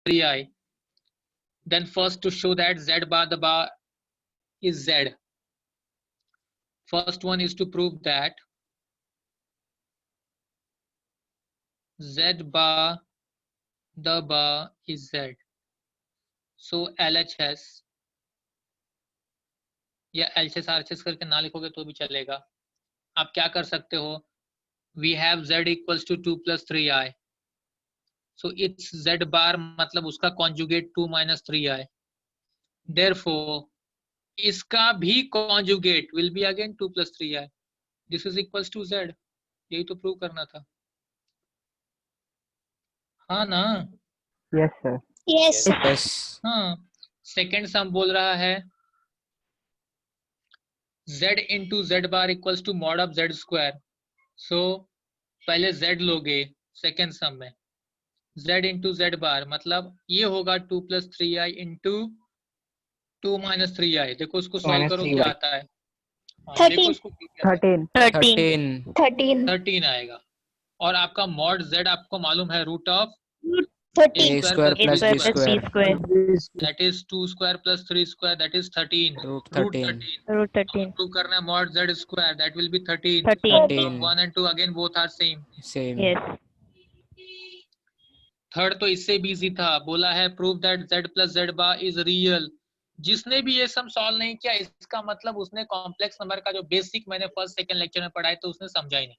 3i. Then first to show that z bar, the bar is z. First one is to prove that z bar, the bar is z. So LHS या LHS RHS करके ना लिखोगे तो भी चलेगा. आप क्या कर सकते हो? We have z equals to 2 plus 3i. So it's z bar मतलब उसका conjugate 2 minus 3i. Therefore इसका भी conjugate will be again 2 plus 3i. This is equals to z. यही तो प्रूव करना था. हाँ ना? Yes sir. Yes, sir. Yes. हाँ. सेकेंड सम बोल रहा है z into z bar equals to mod of z square. So पहले z लोगे सेकेंड सम में, z into z bar मतलब ये होगा 2 plus 3i into 2 minus 3i. देखो उसको सॉल्व Minus करो 3i. क्या आता है. हाँ, 13. देखो इसको क्या आता है. 13. 13. 13. 13 आएगा. और आपका mod z आपको मालूम है root of 13. A square plus B square. that is 2 square plus 3 square, that is 13. Root 13. Root 13. Prove करना है mod z square, that will be 13. 13. 1 and 2 again both are same. Same. Yes. Third तो इससे भी easy था. बोला है prove that z plus z bar is real. जिसने भी ये सम सॉल्व नहीं किया इसका मतलब उसने कॉम्प्लेक्स नंबर का जो बेसिक मैंने फर्स्ट सेकंड लेक्चर में पढ़ा है तो उसने समझा ही नहीं,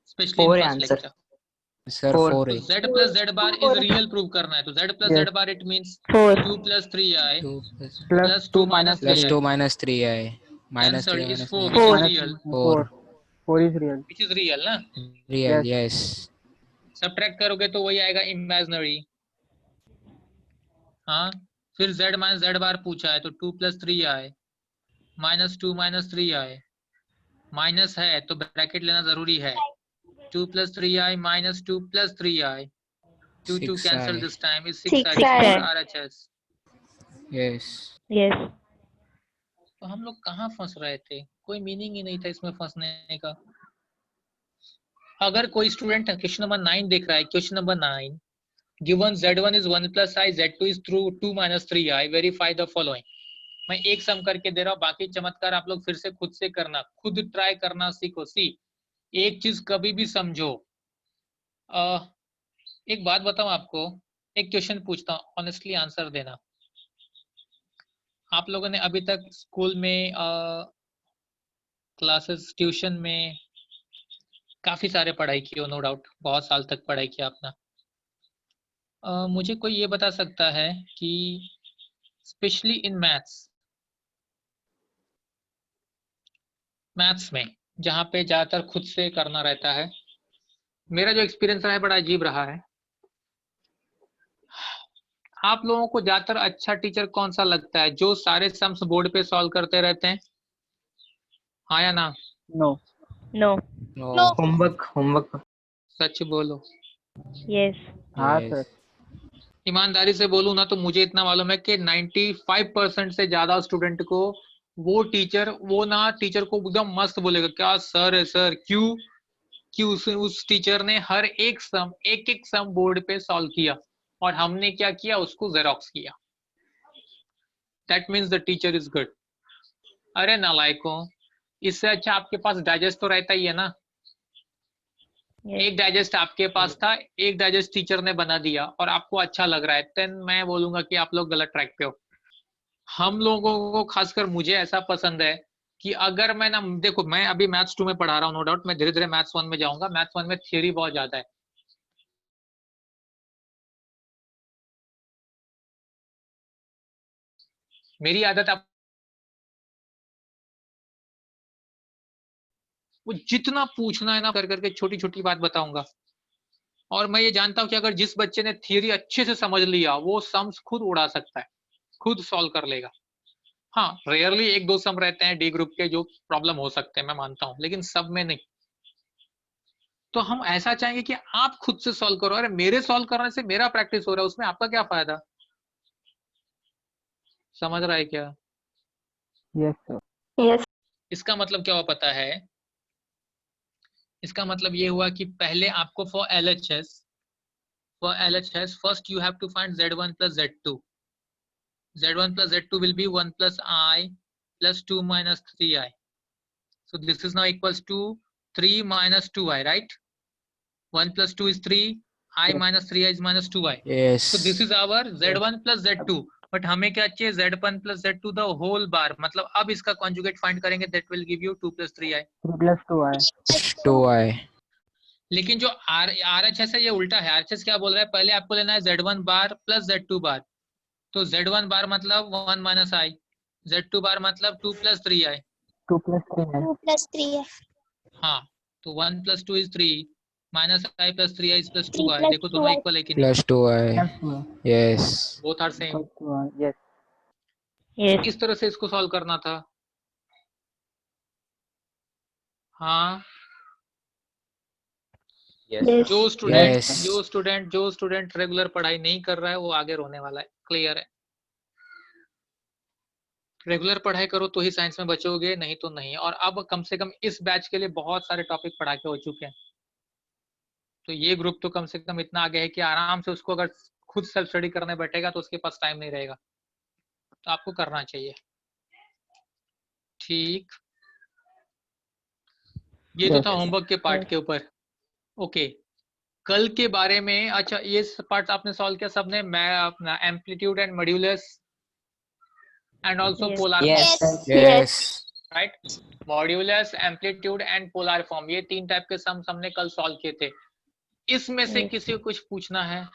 specially Four first answer. Lecture. Sir, Four. 4 तो है. z plus z bar is real prove करना है. तो z plus Yes. z bar it means 4. 2 plus 3i 2 plus plus 2 minus plus 3i. 2 minus 3i. Minus Answer 3 is minus 4, 3. which is Minus real. 4. 4 is real. Which is real ना. Real, Yes. yes. Subtract करोगे तो वही आएगा imaginary. हाँ. फिर z minus z bar पूछा है तो 2 plus 3i minus 2 minus 3i. Minus है तो ब्रैकेट लेना जरूरी है. 2 plus 3i minus 2 plus 3i. 2 to 6i. cancel this time is 6i. 6i. This is for RHS. Yes. Yes. तो हम लोग कहाँ फंस रहे थे? कोई मीनिंग ही नहीं था इसमें फंसने का. अगर कोई स्टूडेंट क्वेश्चन नंबर 9 देख रहा है, question number 9 given z1 is 1 plus i, z2 is through 2 minus 3i, verify the following. मैं एक सम करके दे रहा हूँ, बाकी चमत्कार आप लोग फिर से खुद से करना, खुद ट्राई करना सीखो. सी एक चीज कभी भी समझो. एक बात बताऊं आपको, एक क्वेश्चन पूछता हूँ, ऑनेस्टली आंसर देना. आप लोगों ने अभी तक स्कूल में क्लासेस ट्यूशन में काफी सारे पढ़ाई की हो, नो डाउट बहुत साल तक पढ़ाई किया अपना. मुझे कोई ये बता सकता है कि स्पेशली इन मैथ्स में जहाँ पे ज्यादातर खुद से करना रहता है, मेरा जो एक्सपीरियंस रहा है बड़ा अजीब रहा है. आप लोगों को ज्यादातर अच्छा टीचर कौन सा लगता है? जो सारे सम्स बोर्ड पे सॉल्व करते रहते हैं, हाँ या ना? No. No. No. Homework. सच बोलो. Yes. हाँ Yes. sir. ईमानदारी से बोलूं ना तो मुझे इतना मालूम है कि 95% से ज्यादा स्टूडेंट को वो टीचर को एकदम मस्त बोलेगा, क्या सर है सर. क्यों उस टीचर ने हर एक सम बोर्ड पे सॉल्व किया और हमने क्या किया, उसको जेरोक्स किया. That means the teacher is good. अरे नालायकों, इससे अच्छा आपके पास डाइजेस्ट तो रहता ही है ना. Yes. एक डाइजेस्ट आपके पास था, एक डाइजेस्ट टीचर ने बना दिया और आपको अच्छा लग रहा है, देन मैं बोलूंगा कि आप लोग गलत ट्रैक पे हो. हम लोगों को, खासकर मुझे ऐसा पसंद है कि अगर मैं ना, देखो मैं अभी मैथ्स 2 में पढ़ा रहा हूँ, नो डाउट मैं धीरे धीरे मैथ्स 1 में जाऊंगा. मैथ्स 1 में थियरी बहुत ज्यादा है. मेरी आदत आप वो जितना पूछना है ना कर करके छोटी छोटी बात बताऊंगा. और मैं ये जानता हूं कि अगर जिस बच्चे ने थियरी अच्छे से समझ लिया वो सम्स खुद उड़ा सकता है, खुद सॉल्व कर लेगा. हाँ, रेयरली एक दो सम रहते हैं डी ग्रुप के जो प्रॉब्लम हो सकते हैं, मैं मानता हूं, लेकिन सब में नहीं. तो हम ऐसा चाहेंगे कि आप खुद से सॉल्व करो. अरे मेरे सॉल्व करने से मेरा प्रैक्टिस हो रहा है, उसमें आपका क्या फायदा? समझ रहा है क्या? Yes sir. Yes. इसका मतलब क्या हुआ पता है? इसका मतलब ये हुआ कि पहले आपको for LHS for LHS, first you have to find Z1 plus Z2. Z1 plus Z2 will be 1 plus I plus 2 minus 3I. So this is now equals to 3 minus 2I, right? 1 plus 2 is 3, I minus 3I is minus 2I. Yes. So this is our Z1 plus Z2. But हमें क्या चाहिए? Z1 plus Z2 the whole bar. मतलब अब इसका conjugate find करेंगे, that will give you 2 plus 3I. 3 plus 2i. 2i. लेकिन जो RHS है ये उल्टा है. RHS क्या बोल रहा है? पहले आपको लेना है Z1 बार प्लस Z2 बार. तो Z1 बार मतलब 1 minus I, Z2 बार मतलब 2 plus 3I. 2 plus 3i. 2 plus 3 हाँ, तो 1 plus 2 is 3 minus I plus 3I is plus 3 2I. plus देखो दोनों 2i. इक्वल है कि नहीं? Plus 2i. Plus 2i. Yes. Both are same. Plus 2i. Yes. Yes. किस तरह से इसको सॉल्व करना था? हाँ, Yes. जो Yes. स्टूडेंट रेगुलर पढ़ाई नहीं कर रहा है वो आगे रोने वाला है. क्लियर है? रेगुलर पढ़ाई करो तो ही साइंस में बचोगे, नहीं तो नहीं. और अब कम से कम इस बैच के लिए बहुत सारे टॉपिक पढ़ा के हो चुके हैं. तो ये ग्रुप तो कम से कम इतना आगे है कि आराम से उसको अगर खुद सेल्फ स्टडी करने बैठेगा तो उसके पास टाइम नहीं रहेगा. तो आपको करना चाहिए. ठीक, ये तो Yes. था होमवर्क के पार्ट के ऊपर. ओके, कल के बारे में. अच्छा, ये पार्ट आपने सॉल्व किया सबने? मैं अपना amplitude and modulus and also Yes. Polar Yes. Yes. Right. Modulus, amplitude and polar form, ये 3 टाइप के सम हमने कल सॉल्व किए थे. इसमें से Yes. किसी को कुछ पूछना है?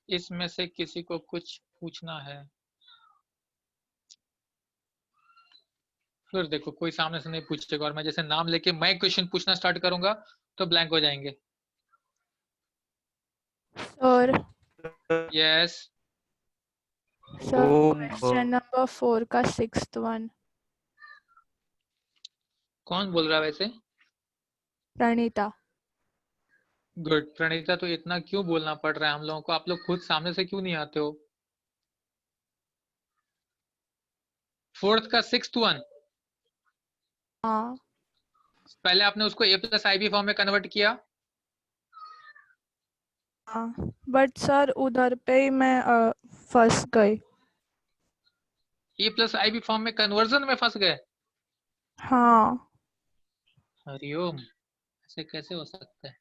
इसमें से किसी को कुछ पूछना है? फिर देखो कोई सामने से नहीं पूछेगा और मैं जैसे नाम लेके मैं क्वेश्चन पूछना स्टार्ट करूंगा तो ब्लैंक हो जाएंगे. Sir, yes, sir, question number 4 का 6th one. कौन बोल रहा है वैसे? प्रणीता. गुड. प्रणीता, तो इतना क्यों बोलना पड़ रहा है हम लोगों को? आप लोग खुद सामने से क्यों नहीं आते हो? 4th का 6th वन, हाँ. पहले आपने उसको A प्लस IB फॉर्म में कन्वर्ट किया. हाँ. बट सर उधर पे ही मैं फंस गई. A प्लस IB फॉर्म में कन्वर्जन में फंस गए? हाँ. हरिओम, ऐसे कैसे हो सकता है?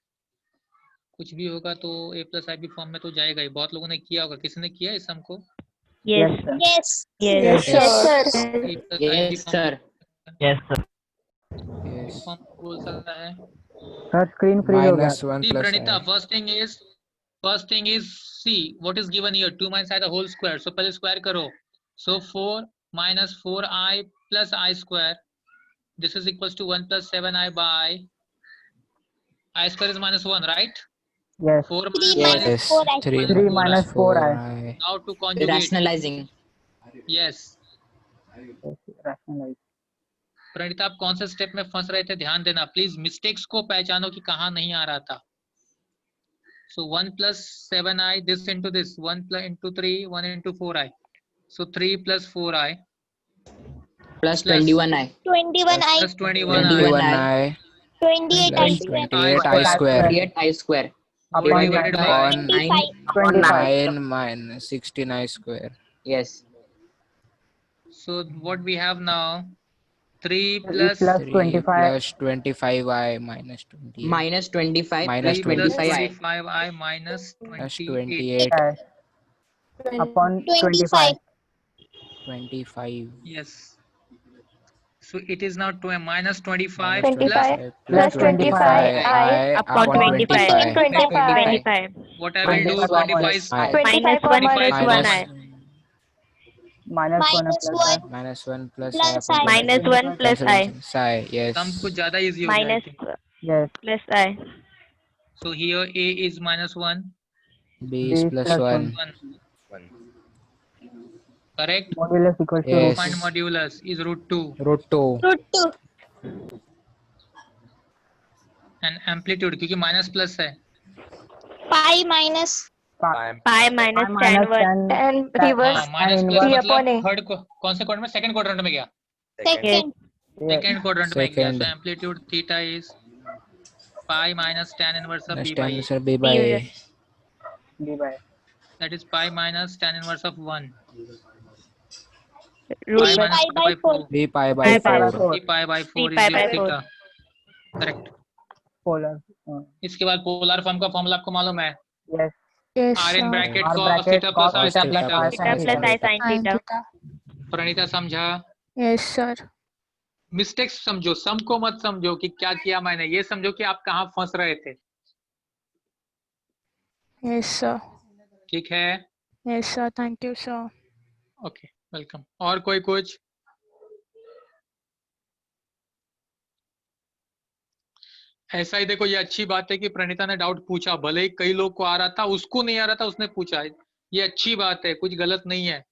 कुछ भी होगा तो A प्लस IB फॉर्म में तो जाएगा ही. बहुत लोगों ने किया होगा. किसी ने किया इस सम को? Yes. sir. Yes. Yes. Yes, sir. A plus IB form Yes, sir. Yes. Form बोल सकता है. Sir, screen freeze हो गया. Minus 1 See, plus Pranita, I. first thing is see what is given here. 2 minus I the whole square. So पहले square करो. So 4 minus 4I plus I square. This is equals to 1 plus 7I by I square is minus 1, right? Yes. 4 3 minus minus 1 Yes. 4i. 3 minus 4i. now to conjugate. rationalizing. Yes. Yes, rationalize. Pranita, आप कौन से step में फंस रहे थे? ध्यान देना please. Mistakes को पहचानो कि कहाँ नहीं आ रहा था. So 1 plus 7i, this into this, 1 plus into 3, 1 into 4i. So 3 plus 4i Plus Plus. 21i. 21i. plus 21i 21i 28i plus square. 28i square. 28i square. Upon divided by On 25. 9 minus 16i square. Yes. So what we have now? 3 3 plus plus 3 25. plus 25i minus 28 Minus 25 Minus plus 3 plus 25i. 25i minus plus 28. 28 Upon 25. 25 Yes. So it is now minus 25 minus plus 25 plus 25i upon 25. 25. what I will do? Minus 25 is I. 25 minus 1 minus I. minus 1 Minus plus I. 1. minus 1 plus Plus I I. upon Minus 1 plus I. psi. Yes. sum कुछ ज्यादा easy हो Minus गया. Yes. plus I. So here A is minus 1. b is plus 1. 1. Correct. Modulus equals to Yes. Find modulus is root 2. Root 2. Root 2. And amplitude क्योंकि minus plus है. Pi minus. Pi minus tan 1. tan Reverse. हाँ, minus and plus inverse. मतलब upon A. Third कौन से quadrant में? Second quadrant में गया. Second. Yes. Second quadrant में गया, Second. so amplitude theta is pi minus tan inverse of Minus b by tan a. inverse b by a. B by. That is pi minus tan inverse of 1. Root Pi by minus pi by 4. b pi by Pi by 4. 4. 3 pi by 4 pi is your by 4. theta. Correct. Polar. इसके बाद polar form का formula आपको मालूम है, Yes. Yes, r in sir. bracket R cos bracket theta plus cos i sin theta theta. plus Theta plus I sin Sin theta. theta. Pranita समझा? Yes, sir. Mistakes समझो, सम को मत समझो कि क्या किया मैंने, ये समझो कि आप कहाँ फंस रहे थे। Yes, sir. ठीक है, Yes, sir. Thank you, sir. Okay, welcome. और कोई कुछ? ऐसा ही देखो, ये अच्छी बात है कि प्रणीता ने डाउट पूछा, भले ही कई लोग को आ रहा था, उसको नहीं आ रहा था, उसने पूछा। ये अच्छी बात है, कुछ गलत नहीं है।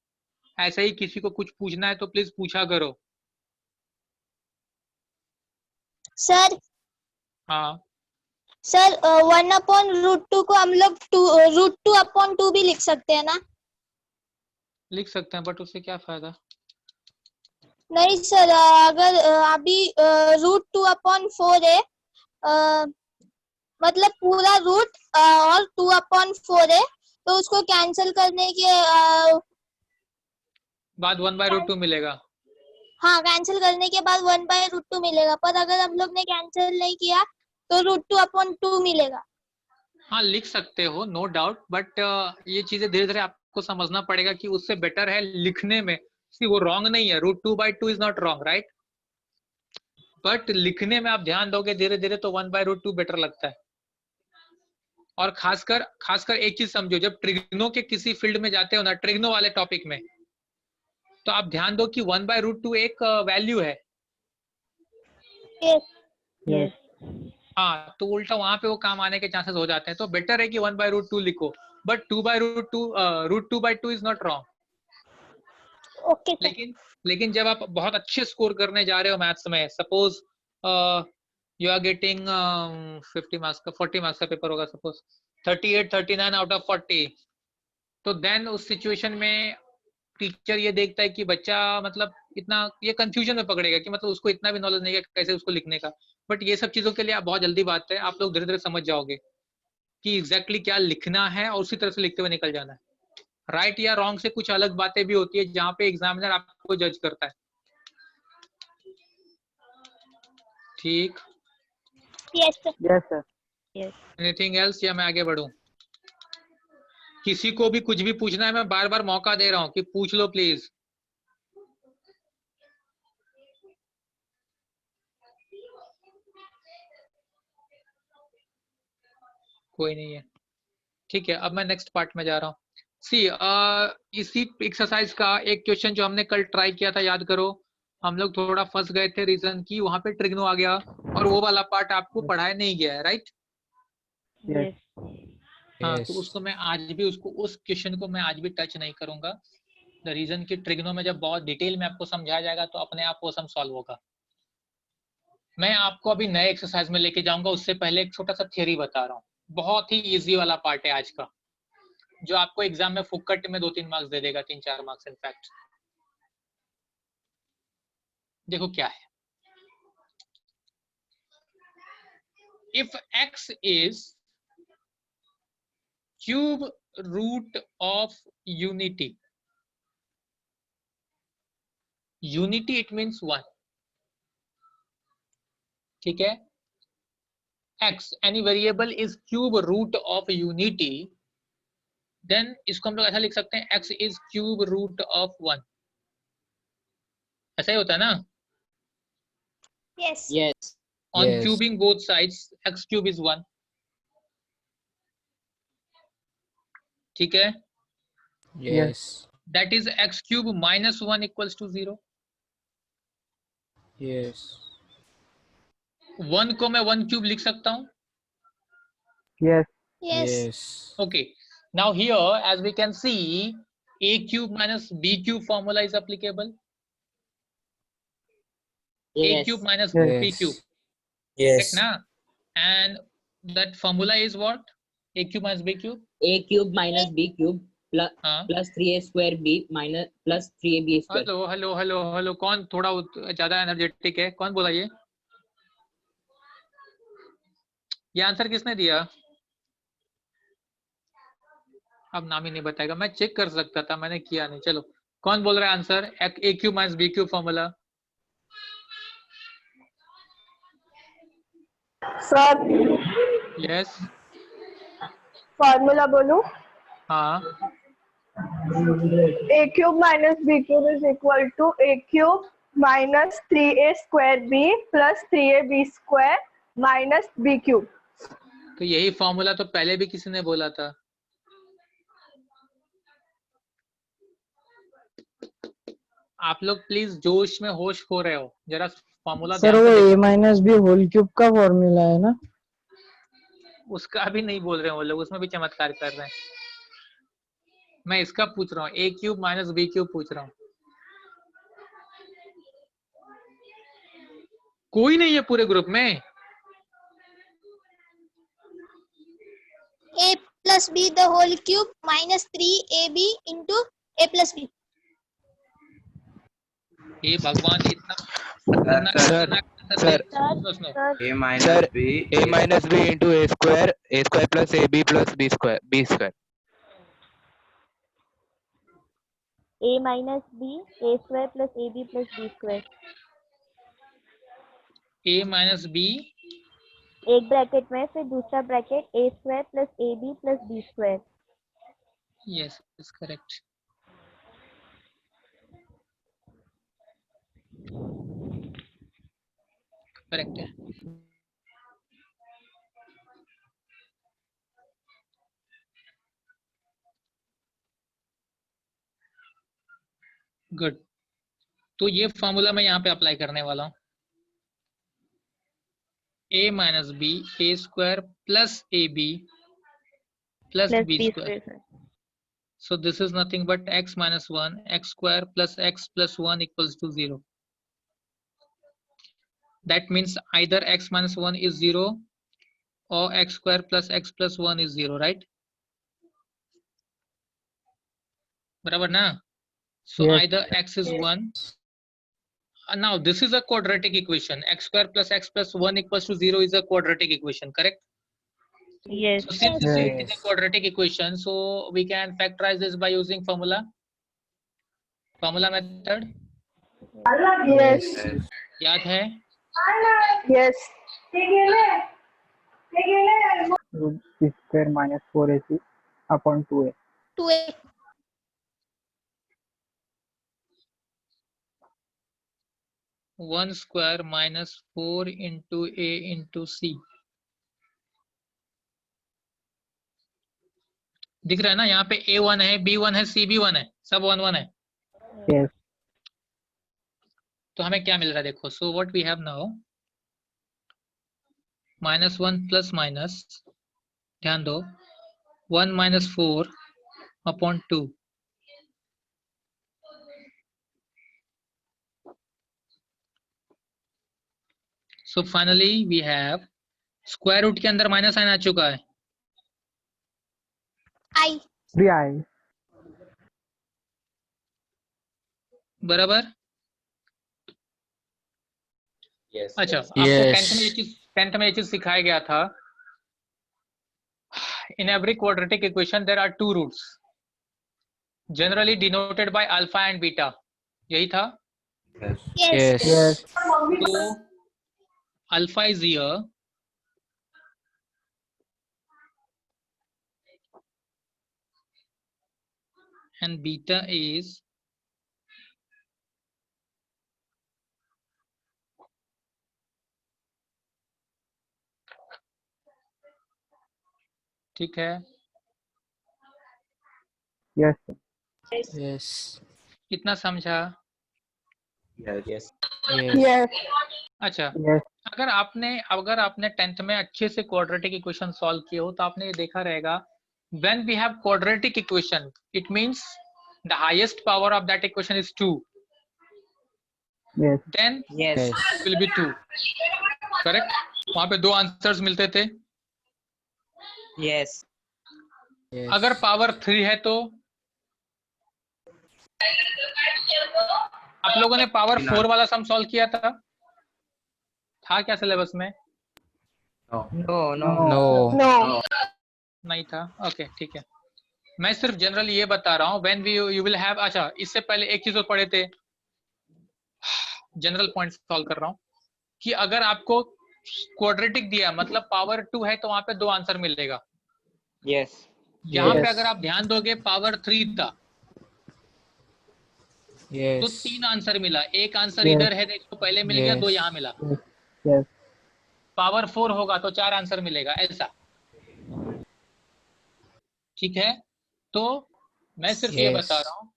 ऐसा ही किसी को कुछ पूछना है तो प्लीज पूछा करो। सर हाँ, सर 1/√2 को हम लोग √2/2 भी लिख सकते हैं ना? लिख सकते हैं, बट उससे क्या फायदा? नहीं सर, अगर अभी √2/4 है, मतलब पूरा रूट और 2/4 है, तो उसको कैंसिल करने के बाद 1/√2 मिलेगा। हाँ, कैंसिल करने के बाद 1/√2 मिलेगा, पर अगर हम लोग ने कैंसिल नहीं किया तो √2/2 मिलेगा। हाँ, लिख सकते हो, नो डाउट, बट ये चीजें धीरे धीरे आपको समझना पड़ेगा कि उससे बेटर है लिखने में। सी वो रॉन्ग नहीं है, √2/2 is not wrong, right, but लिखने में आप ध्यान दोगे धीरे धीरे तो 1/√2 बेटर लगता है। और खासकर एक चीज समझो, जब ट्रिग्नो के किसी फील्ड में जाते हो ना, ट्रिग्नो वाले टॉपिक में, तो आप ध्यान दो कि 1/√2 एक वैल्यू है। Yes. हाँ, तो उल्टा वहां पे वो काम आने के चांसेस हो जाते हैं, तो बेटर है कि 1/√2 लिखो, but 2/√2 is not wrong. Okay sir. लेकिन जब आप बहुत अच्छे स्कोर करने जा रहे हो मैथ्स में, suppose you are getting 50 marks का 40 मार्क्स का पेपर होगा, सपोज 38 39 आउट ऑफ 40, तो देन उस सिचुएशन में टीचर ये देखता है कि बच्चा मतलब इतना ये कंफ्यूजन में पकड़ेगा कि मतलब उसको इतना भी नॉलेज नहीं है कैसे उसको लिखने का। बट ये सब चीजों के लिए आप बहुत जल्दी बात है, आप लोग धीरे धीरे समझ जाओगे कि एग्जैक्टली क्या लिखना है और उसी तरह से लिखते हुए निकल जाना है। राइट या रॉन्ग से कुछ अलग बातें भी होती है जहाँ पे एग्जामिनर आपको जज करता है। ठीक, yes sir. Yes, sir. Anything else या मैं आगे बढ़ूं? किसी को भी कुछ भी पूछना है, मैं बार बार मौका दे रहा हूं कि पूछ लो प्लीज। कोई नहीं है, ठीक है। अब मैं नेक्स्ट पार्ट में जा रहा हूँ। सी इसी एक्सरसाइज का एक क्वेश्चन जो हमने कल ट्राई किया था, याद करो, हम लोग थोड़ा फंस गए थे, रीजन की वहां पे ट्रिग्नो आ गया और वो वाला पार्ट आपको पढ़ाया नहीं गया है, राइट? Yes. हाँ, Yes. तो उसको मैं आज भी उस क्वेश्चन को मैं आज भी टच नहीं करूंगा। द रीजन की ट्रिग्नो में जब बहुत डिटेल में आपको समझाया जाएगा तो अपने आप वो सम सॉल्व होगा। मैं आपको अभी नए एक्सरसाइज में लेके जाऊंगा, उससे पहले एक छोटा सा थ्योरी बता रहा हूँ। बहुत ही इजी वाला पार्ट है आज का, जो आपको एग्जाम में फुक्कट में 2-3 मार्क्स दे देगा, 3-4 मार्क्स इनफैक्ट। देखो क्या है, if x is cube root of unity, it means 1, ठीक है? x any variable is cube root of unity, then इसको हम लोग ऐसा लिख सकते हैं, x is cube root of 1। ऐसा ही होता है ना? Yes. Yes. On Yes. cubing both sides, x cube is 1, ठीक है? Yes. That is x cube minus 1 equals to 0। Yes. 1 को मैं 1 cube लिख सकता हूँ। Yes. Yes. Yes. Okay, now here as we can see, a cube minus b cube formula is applicable, a Yes. cube minus Yes. b cube, Yes. correct na? And that formula is what? A cube minus b cube, A cube minus B cube हाँ plus 3a square b minus plus 3ab square. Hello hello hello hello, कौन थोड़ा ज्यादा energetic है? कौन बोला ये answer किसने दिया? अब नाम ही नहीं बताएगा, मैं चेक कर सकता था, मैंने किया नहीं। चलो कौन बोल रहा है answer? A cube minus b cube formula. Sir yes, formula बोलूं? हाँ a cube minus b cube is equal to a cube minus 3a square b plus 3ab square minus b cube. तो यही फॉर्मूला तो पहले भी किसी ने बोला था। आप लोग प्लीज जोश में होश खो रहे हो, जरा फॉर्मूला सर ध्यान वो से a देखो। माइनस बी होल क्यूब का फॉर्मूला है ना? उसका भी नहीं बोल रहे हैं वो लोग, उसमें भी चमत्कार कर रहे हैं। मैं इसका पूछ रहा हूँ, ए क्यूब माइनस बी क्यूब पूछ रहा हूँ। कोई नहीं है पूरे ग्रुप में? a plus b the whole cube minus 3ab into a plus b. हे भगवान, इतना सर सुनो। a minus b into a square plus ab plus b square. A minus b, a square plus ab plus b square. A minus B, एक bracket में फिर दूसरा bracket a square plus ab plus b square. Yes is correct. Correct है। Good, तो ये formula मैं यहाँ पे अप्लाई करने वाला हूँ। a minus b a square plus a b plus Plus b b square. square. So this is nothing but x minus 1, x square plus x plus 1 equals to 0. That means either x minus 1 is 0 or x square plus x plus 1 is 0, right? बराबर ना? So Yes. either x is 1. Now this is a quadratic equation. X square plus x plus 1 equals to 0 is a quadratic equation, correct? Yes. So since it is a Yes. quadratic equation, so we can factorize this by using formula method. Yes. याद है? Yes. Root b square minus 4ac upon 2a. 2a. One square minus 4 into a into c. दिख रहा है ना? यहाँ पे a1 है, b1 है, c भी1 है, सब 1 1 है। Yes. तो हमें क्या मिल रहा है देखो। So what we have now, -1 plus minus, ध्यान दो, 1 minus 4 upon 2. So finally we have square root के अंदर माइनस साइन आ चुका है। I. 3i. बराबर? Yes. अच्छा, आपको Yes. टेंथ में ये चीज सिखाया गया था। In every quadratic equation there are two roots, generally denoted by alpha and beta. यही था? Yes. Yes. So alpha is here, and beta is ठीक है। Yes. Yes. कितना समझा? Yes. Yes. Yes. अच्छा, Yes. अगर आपने टेंथ में अच्छे से क्वाड्रेटिक इक्वेशन सॉल्व किए हो तो आपने ये देखा रहेगा, when we have quadratic equation it means the highest power of that equation is 2, Yes. then Yes. Yes. will be 2, correct? वहां पे दो आंसर्स मिलते थे। Yes. Yes. अगर पावर 3 है तो आप लोगों ने पावर 4 वाला सम सॉल्व किया था क्या सिलेबस में? No. No. No. नहीं था। ओके ठीक है, मैं सिर्फ जनरल ये बता रहा हूँ when we you will have. अच्छा, इससे पहले एक चीज और पढ़े थे, जनरल पॉइंट सॉल्व कर रहा हूँ कि अगर आपको क्वाड्रेटिक दिया मतलब पावर 2 है तो वहां पे 2 आंसर मिलेगा। Yes. यहाँ पे Yes. अगर आप ध्यान दोगे पावर 3 था तो Yes. 3 आंसर मिला, एक आंसर Yes. इधर है तो पहले मिल गया, 2 Yes. यहाँ मिला। Yes. Yes. पावर 4 होगा तो 4 आंसर मिलेगा, ऐसा। ठीक है, तो मैं सिर्फ ये बता Yes. रहा हूँ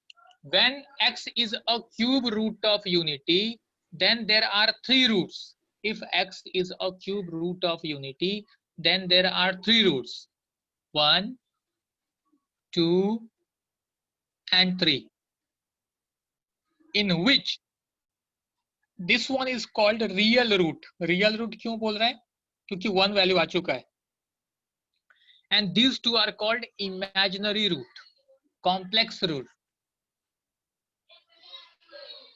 when x is a cube root of unity then there are 3 roots. If x is a cube root of unity then there are 3 roots, 1 2 and 3, in which this one is called real root. Real root क्यों बोल रहे हैं? क्योंकि 1 value आ चुका है। and these two are called imaginary root, complex root.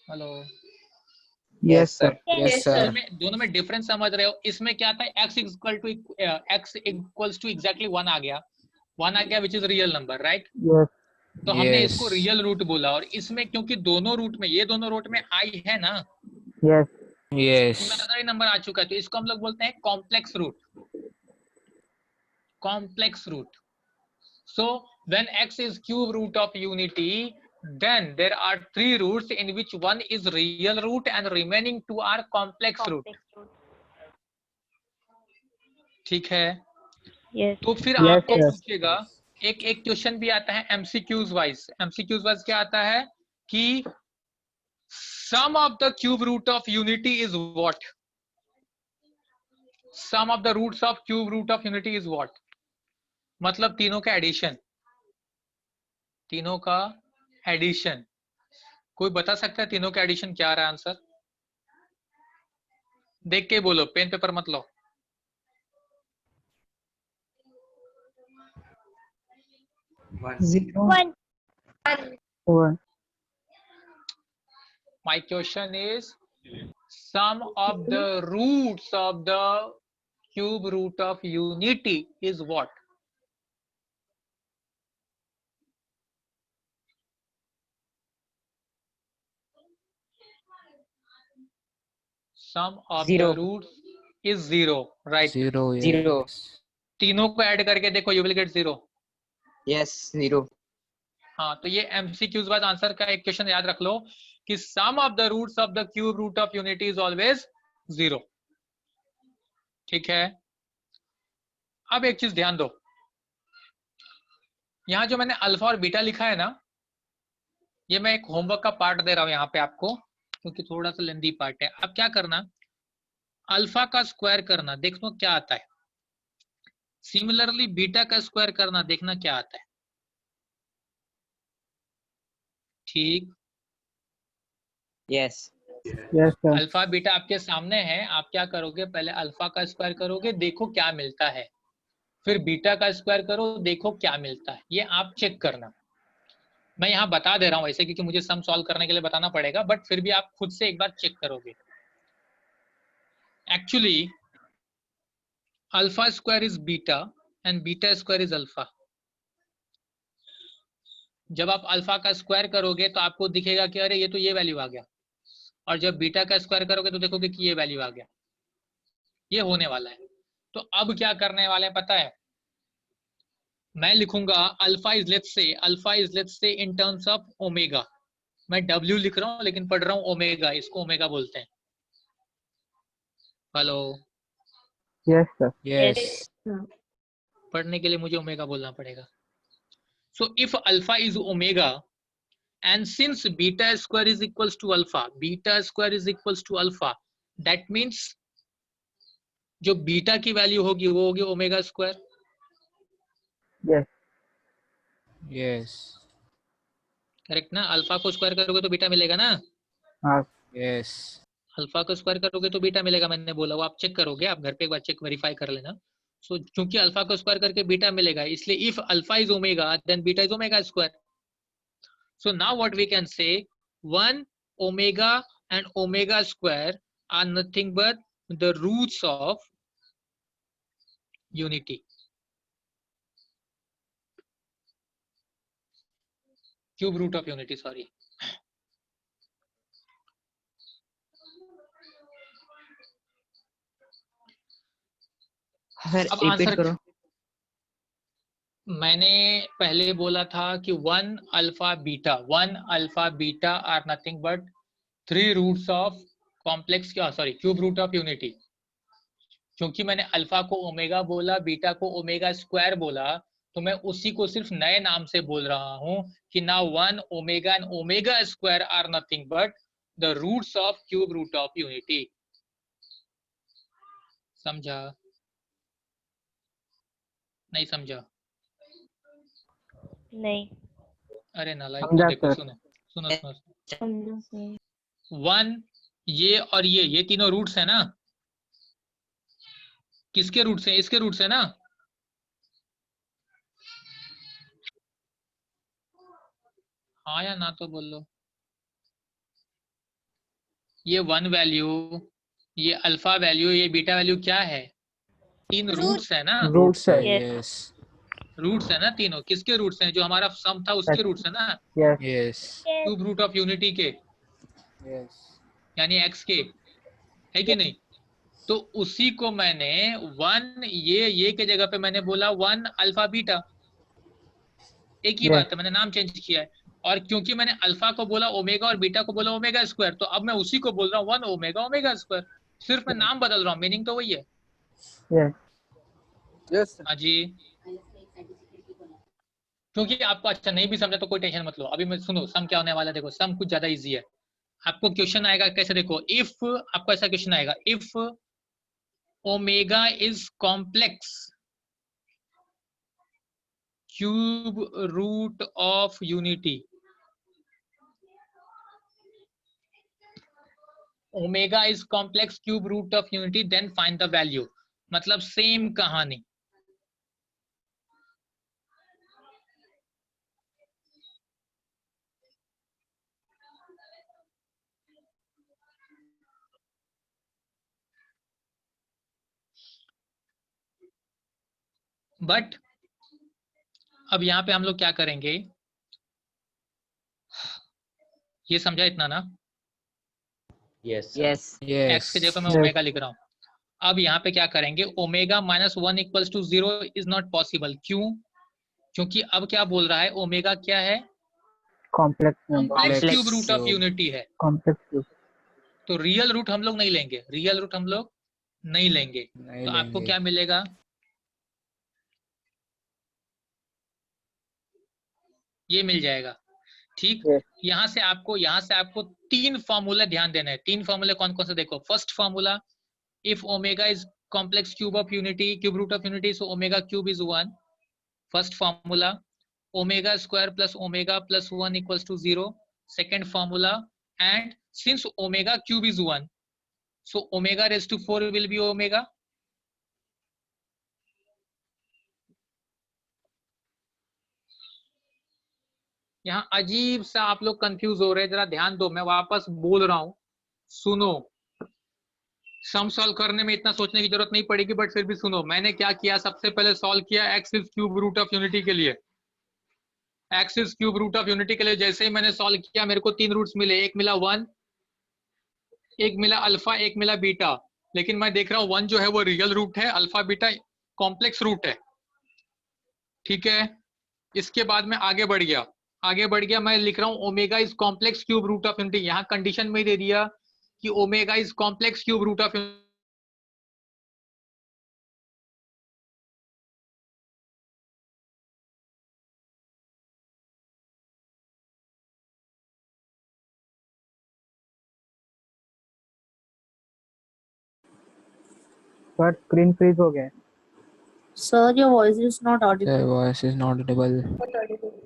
Hello, Yes, sir. Yes, sir. दोनों में difference समझ रहे हो? इसमें क्या था, x इक्वल्स टू एग्जैक्टली 1 आ गया, 1 आ गया which is real number, right? Yes. तो हमने Yes. इसको रियल रूट बोला, और इसमें क्योंकि दोनों रूट में, ये दोनों रूट में आई है ना, Yes. Yes. इमेजिनरी नंबर आ चुका है, तो इसको हम लोग बोलते हैं complex root. Complex root. So when x is cube root of unity, then there are 3 roots in which one is real root and remaining 2 are complex root. ठीक है, Yes. तो फिर Yes, आपको sir. पूछेगा, एक क्वेश्चन भी आता है MCQs वाइज। MCQs वाइज क्या आता है कि sum of the cube root of unity is what? Sum of the roots of cube root of unity is what? मतलब तीनों का एडिशन, तीनों का एडिशन। कोई बता सकता है तीनों का एडिशन क्या आ रहा है आंसर? देख के बोलो, पेन पेपर मत लो। Zero. 1. 1. My question is sum of the roots of the cube root of unity is what? Sum of Zero. the roots is 0, right? 0. Zero. Yes. तीनों को ऐड करके देखो, you will get 0। Yes. 0. हाँ, तो ये MCQs wise answer का एक question याद रख लो कि sum of the roots of the cube root of unity is always 0। ठीक है, अब एक चीज ध्यान दो, यहाँ जो मैंने अल्फा और बीटा लिखा है ना, ये मैं एक होमवर्क का पार्ट दे रहा हूं यहाँ पे आपको, क्योंकि थोड़ा सा लेंदी पार्ट है। अब क्या करना, अल्फा का स्क्वायर करना, देखो क्या आता है। सिमिलरली बीटा का स्क्वायर करना, देखना क्या आता है। ठीक, Yes. Yes, sir. Alpha beta आपके सामने है, आप क्या करोगे, पहले अल्फा का स्क्वायर करोगे, देखो क्या मिलता है, फिर बीटा का स्क्वायर करो, देखो क्या मिलता है, ये आप चेक करना। मैं यहाँ बता दे रहा हूँ ऐसे, क्योंकि मुझे सम सॉल्व करने के लिए बताना पड़ेगा, बट फिर भी आप खुद से एक बार चेक करोगे। Actually alpha square is beta and beta square is alpha. जब आप अल्फा का स्क्वायर करोगे तो आपको दिखेगा कि अरे ये तो ये वैल्यू आ गया, और जब बीटा का स्क्वायर करोगे तो देखोगे कि ये वैल्यू आ गया। ये होने वाला है। तो अब क्या करने वाले हैं पता है, मैं लिखूंगा alpha is let's say in terms of omega. मैं W लिख रहा हूँ लेकिन पढ़ रहा हूँ ओमेगा, इसको ओमेगा बोलते हैं। Hello, Yes, sir. Yes. पढ़ने के लिए मुझे ओमेगा बोलना पड़ेगा। So if alpha is omega and since beta square is equals to alpha, that means जो बीटा की वैल्यू होगी वो होगी omega square. Yes. Yes. Correct ना? अल्फा को स्क्वायर करोगे तो बीटा मिलेगा ना, हाँ. Yes. अल्फा को स्क्वायर करोगे तो बीटा मिलेगा, मैंने बोला, वो आप चेक करोगे, आप घर पे एक बार चेक वेरीफाई कर लेना। सो क्योंकि अल्फा को स्क्वायर करके बीटा मिलेगा, इसलिए if alpha is omega then beta is omega square. So now what we can say, 1 omega and omega square are nothing but the roots of unity. Cube root of unity, sorry. Sir अब repeat answer करो. मैंने पहले बोला था कि 1 alpha beta are nothing but 3 roots of complex, sorry, cube root of unity. क्योंकि मैंने alpha को ओमेगा बोला, बीटा को ओमेगा स्क्वायर बोला, तो मैं उसी को सिर्फ नए नाम से बोल रहा हूं कि now 1 omega and omega square are nothing but the roots of cube root of unity. समझा? नहीं समझा? नहीं. अरे नालायक, समझा देखो सर। सुनो सुनो सुनो. 1 ये और ये तीनों रूट्स है ना? किसके रूट्स हैं? इसके रूट्स है ना? हाँ या ना तो बोल लो. ये 1 वैल्यू, ये अल्फा वैल्यू, ये बीटा वैल्यू क्या है? 3 रूट्स है ना? Roots है. Yes. Yes. रूट्स है ना तीनों. किसके रूट्स हैं? जो हमारा सम था उसके रूट्स है ना? Yes Yes. Cube root of unity के, Yes. यानी x के, है कि नहीं? तो उसी को मैंने 1 ये के जगह पे मैंने बोला 1 अल्फा बीटा. एक ही Yes. बात है, मैंने नाम चेंज किया है. और क्योंकि मैंने अल्फा को बोला ओमेगा और बीटा को बोला ओमेगा स्क्वायर, तो अब मैं उसी को बोल रहा हूँ 1 ओमेगा ओमेगा स्क्वायर. सिर्फ मैं नाम बदल रहा हूँ, मीनिंग तो वही है. यस हाँ जी. क्योंकि आपको अच्छा नहीं भी समझा तो कोई टेंशन मत लो. अभी मैं सुनो सम क्या होने वाला है. देखो सम कुछ ज्यादा इजी है. आपको क्वेश्चन आएगा कैसे, देखो, इफ आपको ऐसा क्वेश्चन आएगा, if omega is complex cube root of unity, omega is complex cube root of unity, then find the value. मतलब सेम कहानी. बट अब यहाँ पे हम लोग क्या करेंगे, ये समझा इतना ना? Yes. एक्स के जगह पे मैं Yes. ओमेगा लिख रहा हूँ. अब यहाँ पे क्या करेंगे, omega minus 1 equals to 0 is not possible. क्यों? क्योंकि अब क्या बोल रहा है, ओमेगा क्या है? Complex number complex Complex cube root of cube. Unity है. कॉम्प्लेक्स क्यूब तो रियल रूट हम लोग नहीं लेंगे, रियल रूट हम लोग नहीं लेंगे. नहीं तो आपको लेंगे. क्या मिलेगा, ये मिल जाएगा. ठीक. Yes. यहाँ से आपको 3 फॉर्मूला ध्यान देना है. 3 फॉर्मूले कौन कौन से, देखो. First formula, if omega is complex cube of unity, cube root of unity, so omega cube is 1. First formula, omega square plus omega plus 1 equals to 0. Second formula, and since omega cube is 1, so omega raised to 4 will be omega. यहाँ अजीब सा आप लोग confuse हो रहे हैं, जरा ध्यान दो, मैं वापस बोल रहा हूं, सुनो. सम सॉल्व करने में इतना सोचने की जरूरत नहीं पड़ेगी, बट फिर भी सुनो. मैंने क्या किया, सबसे पहले सॉल्व किया x is cube root of unity के लिए. X is cube root of unity के लिए जैसे ही मैंने सॉल्व किया, मेरे को 3 रूट्स मिले. एक मिला 1, एक मिला अल्फा, एक मिला बीटा. लेकिन मैं देख रहा हूँ 1 जो है वो रियल रूट है, अल्फा बीटा कॉम्प्लेक्स रूट है. ठीक है. इसके बाद मैं आगे बढ़ गया, मैं लिख रहा हूँ omega is complex cube root of unity. यहाँ कंडीशन में दे दिया कि omega is complex cube root of unity. Sir screen freeze हो गया है. Sir, your voice is not The audible. voice is not audible. Not audible.